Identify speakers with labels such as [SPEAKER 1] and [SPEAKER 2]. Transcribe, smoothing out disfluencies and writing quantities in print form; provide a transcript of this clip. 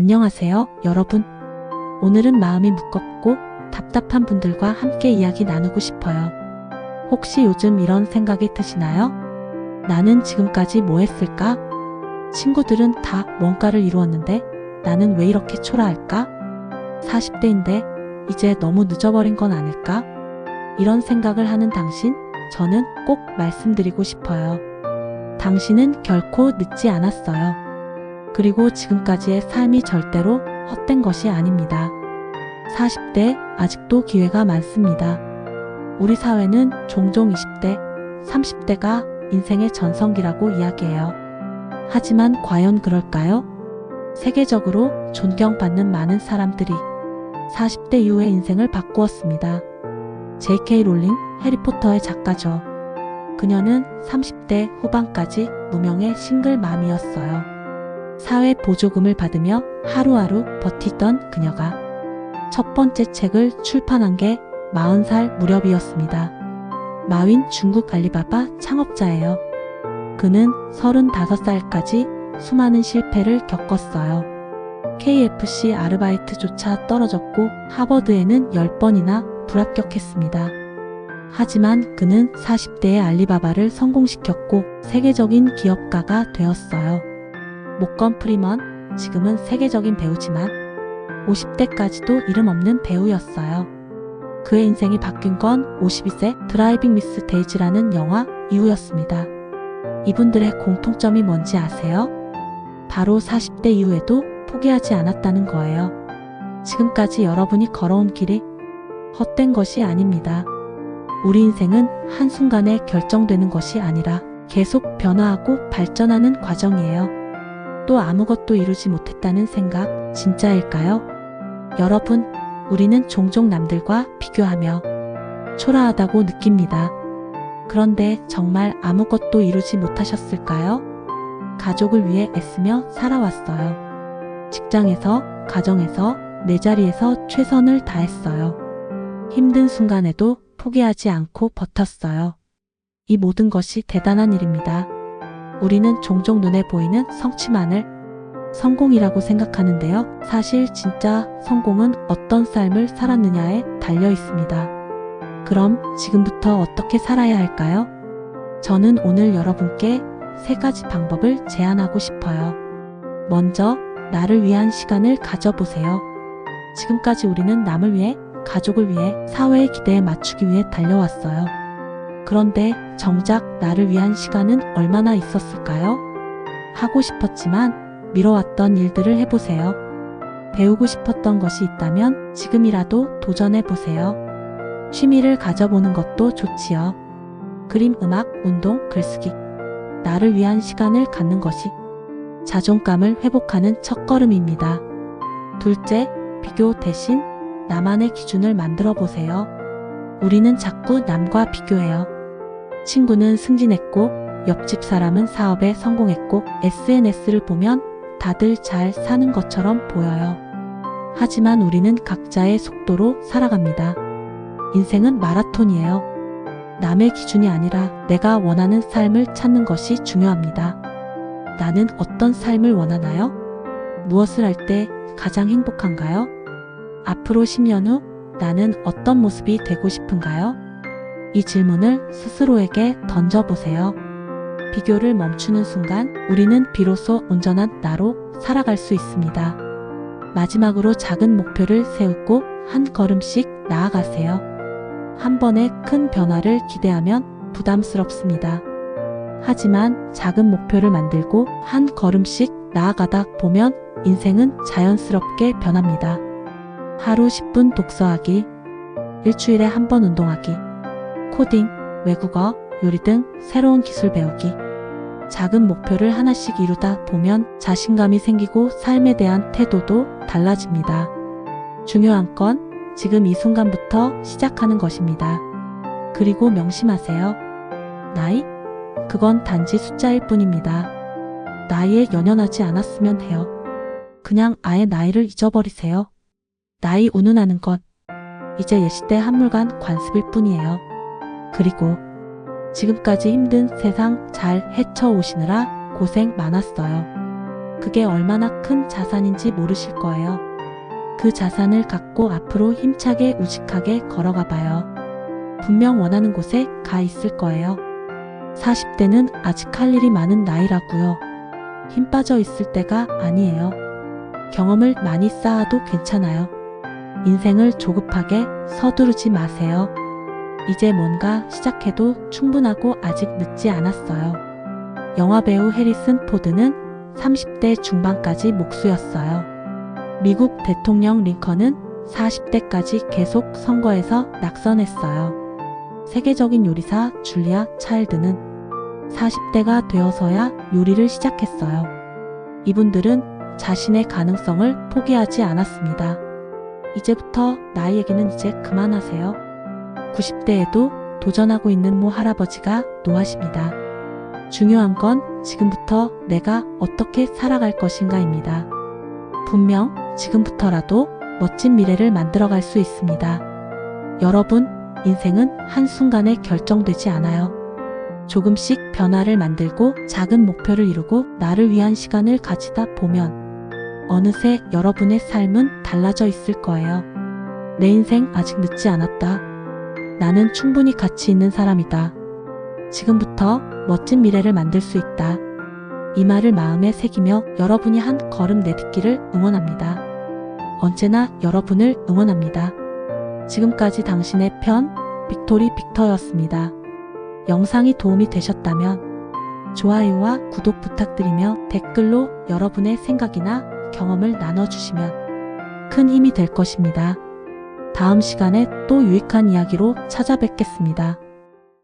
[SPEAKER 1] 안녕하세요, 여러분. 오늘은 마음이 무겁고 답답한 분들과 함께 이야기 나누고 싶어요. 혹시 요즘 이런 생각이 드시나요? 나는 지금까지 뭐 했을까? 친구들은 다 뭔가를 이루었는데 나는 왜 이렇게 초라할까? 40대인데 이제 너무 늦어버린 건 아닐까? 이런 생각을 하는 당신, 저는 꼭 말씀드리고 싶어요. 당신은 결코 늦지 않았어요. 그리고 지금까지의 삶이 절대로 헛된 것이 아닙니다. 40대 아직도 기회가 많습니다. 우리 사회는 종종 20대, 30대가 인생의 전성기라고 이야기해요. 하지만 과연 그럴까요? 세계적으로 존경받는 많은 사람들이 40대 이후의 인생을 바꾸었습니다. J.K. 롤링, 해리포터의 작가죠. 그녀는 30대 후반까지 무명의 싱글맘이었어요. 사회 보조금을 받으며 하루하루 버티던 그녀가 첫 번째 책을 출판한 게 40살 무렵이었습니다. 마윈 중국 알리바바 창업자예요. 그는 35살까지 수많은 실패를 겪었어요. KFC 아르바이트조차 떨어졌고 하버드에는 10번이나 불합격했습니다. 하지만 그는 40대에 알리바바를 성공시켰고 세계적인 기업가가 되었어요. 모건 프리먼, 지금은 세계적인 배우지만 50대까지도 이름 없는 배우였어요. 그의 인생이 바뀐 건 52세 드라이빙 미스 데이지라는 영화 이후였습니다. 이분들의 공통점이 뭔지 아세요? 바로 40대 이후에도 포기하지 않았다는 거예요. 지금까지 여러분이 걸어온 길이 헛된 것이 아닙니다. 우리 인생은 한순간에 결정되는 것이 아니라 계속 변화하고 발전하는 과정이에요. 또 아무것도 이루지 못했다는 생각 진짜일까요? 여러분, 우리는 종종 남들과 비교하며 초라하다고 느낍니다. 그런데 정말 아무것도 이루지 못하셨을까요? 가족을 위해 애쓰며 살아왔어요. 직장에서, 가정에서, 내 자리에서 최선을 다했어요. 힘든 순간에도 포기하지 않고 버텼어요. 이 모든 것이 대단한 일입니다. 우리는 종종 눈에 보이는 성취만을 성공이라고 생각하는데요. 사실 진짜 성공은 어떤 삶을 살았느냐에 달려 있습니다. 그럼 지금부터 어떻게 살아야 할까요? 저는 오늘 여러분께 3가지 방법을 제안하고 싶어요. 먼저, 나를 위한 시간을 가져보세요. 지금까지 우리는 남을 위해, 가족을 위해, 사회의 기대에 맞추기 위해 달려왔어요. 그런데 정작 나를 위한 시간은 얼마나 있었을까요? 하고 싶었지만 미뤄왔던 일들을 해보세요. 배우고 싶었던 것이 있다면 지금이라도 도전해보세요. 취미를 가져보는 것도 좋지요. 그림, 음악, 운동, 글쓰기. 나를 위한 시간을 갖는 것이 자존감을 회복하는 첫걸음입니다. 둘째, 비교 대신 나만의 기준을 만들어 보세요. 우리는 자꾸 남과 비교해요. 친구는 승진했고, 옆집 사람은 사업에 성공했고, SNS를 보면 다들 잘 사는 것처럼 보여요. 하지만 우리는 각자의 속도로 살아갑니다. 인생은 마라톤이에요. 남의 기준이 아니라 내가 원하는 삶을 찾는 것이 중요합니다. 나는 어떤 삶을 원하나요? 무엇을 할 때 가장 행복한가요? 앞으로 10년 후 나는 어떤 모습이 되고 싶은가요? 이 질문을 스스로에게 던져보세요. 비교를 멈추는 순간 우리는 비로소 온전한 나로 살아갈 수 있습니다. 마지막으로 작은 목표를 세우고 한 걸음씩 나아가세요. 한 번에 큰 변화를 기대하면 부담스럽습니다. 하지만 작은 목표를 만들고 한 걸음씩 나아가다 보면 인생은 자연스럽게 변합니다. 하루 10분 독서하기, 일주일에 한 번 운동하기, 코딩, 외국어, 요리 등 새로운 기술 배우기. 작은 목표를 하나씩 이루다 보면 자신감이 생기고 삶에 대한 태도도 달라집니다. 중요한 건 지금 이 순간부터 시작하는 것입니다. 그리고 명심하세요. 나이? 그건 단지 숫자일 뿐입니다. 나이에 연연하지 않았으면 해요. 그냥 아예 나이를 잊어버리세요. 나이 운운하는 것, 이제 예시대 한물간 관습일 뿐이에요. 그리고 지금까지 힘든 세상 잘 헤쳐오시느라 고생 많았어요. 그게 얼마나 큰 자산인지 모르실 거예요. 그 자산을 갖고 앞으로 힘차게 우직하게 걸어가 봐요. 분명 원하는 곳에 가 있을 거예요. 40대는 아직 할 일이 많은 나이라고요. 힘 빠져 있을 때가 아니에요. 경험을 많이 쌓아도 괜찮아요. 인생을 조급하게 서두르지 마세요. 이제 뭔가 시작해도 충분하고 아직 늦지 않았어요. 영화배우 해리슨 포드는 30대 중반까지 목수였어요. 미국 대통령 링컨은 40대까지 계속 선거에서 낙선했어요. 세계적인 요리사 줄리아 차일드는 40대가 되어서야 요리를 시작했어요. 이분들은 자신의 가능성을 포기하지 않았습니다. 이제부터 나이 얘기는 이제 그만하세요. 90대에도 도전하고 있는 모 할아버지가 노하십니다. 중요한 건 지금부터 내가 어떻게 살아갈 것인가입니다. 분명 지금부터라도 멋진 미래를 만들어갈 수 있습니다. 여러분, 인생은 한순간에 결정되지 않아요. 조금씩 변화를 만들고 작은 목표를 이루고 나를 위한 시간을 가지다 보면 어느새 여러분의 삶은 달라져 있을 거예요. 내 인생 아직 늦지 않았다. 나는 충분히 가치 있는 사람이다. 지금부터 멋진 미래를 만들 수 있다. 이 말을 마음에 새기며 여러분이 한 걸음 내딛기를 응원합니다. 언제나 여러분을 응원합니다. 지금까지 당신의 편 빅토리 빅터였습니다. 영상이 도움이 되셨다면 좋아요와 구독 부탁드리며 댓글로 여러분의 생각이나 경험을 나눠주시면 큰 힘이 될 것입니다. 다음 시간에 또 유익한 이야기로 찾아뵙겠습니다.